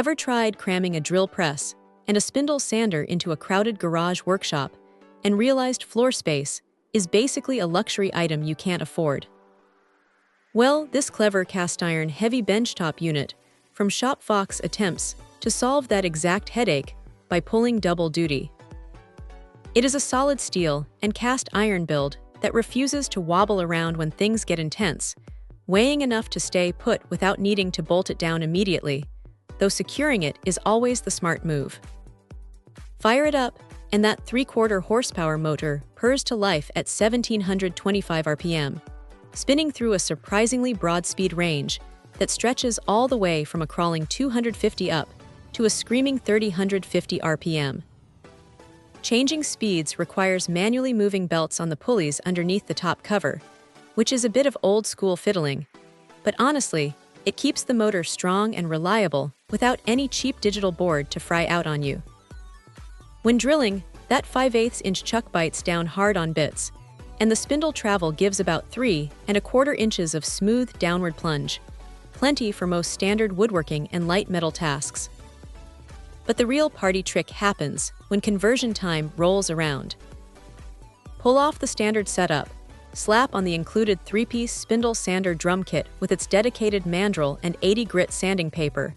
Ever tried cramming a drill press and a spindle sander into a crowded garage workshop and realized floor space is basically a luxury item you can't afford? Well, this clever cast-iron heavy benchtop unit from ShopFox attempts to solve that exact headache by pulling double duty. It is a solid steel and cast iron build that refuses to wobble around when things get intense, weighing enough to stay put without needing to bolt it down immediately, though securing it is always the smart move. Fire it up, and that 3/4 horsepower motor purrs to life at 1725 RPM, spinning through a surprisingly broad speed range that stretches all the way from a crawling 250 up to a screaming 3,050 RPM. Changing speeds requires manually moving belts on the pulleys underneath the top cover, which is a bit of old-school fiddling, but honestly, it keeps the motor strong and reliable without any cheap digital board to fry out on you. When drilling, that 5/8-inch chuck bites down hard on bits, and the spindle travel gives about 3¼ inches of smooth downward plunge, plenty for most standard woodworking and light metal tasks. But the real party trick happens when conversion time rolls around. Pull off the standard setup, slap on the included 3-piece spindle sander drum kit with its dedicated mandrel and 80 grit sanding paper,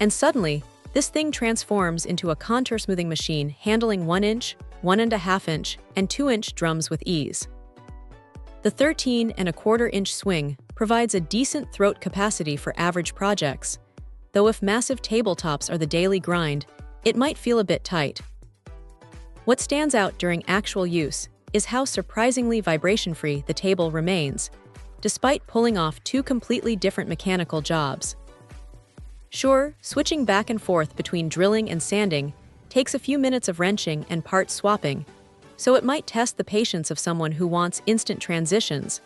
and suddenly, this thing transforms into a contour smoothing machine handling 1-inch, 1½-inch, and 2-inch drums with ease. The 13¼ inch swing provides a decent throat capacity for average projects, though if massive tabletops are the daily grind, it might feel a bit tight. What stands out during actual use is how surprisingly vibration-free the table remains, despite pulling off two completely different mechanical jobs. Sure, switching back and forth between drilling and sanding takes a few minutes of wrenching and part swapping, so it might test the patience of someone who wants instant transitions,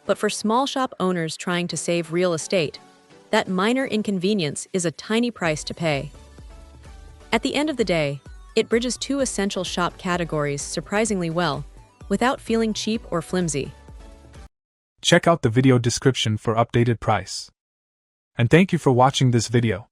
but for small shop owners trying to save real estate, that minor inconvenience is a tiny price to pay. At the end of the day, it bridges two essential shop categories surprisingly well, without feeling cheap or flimsy. Check out the video description for updated price. And thank you for watching this video.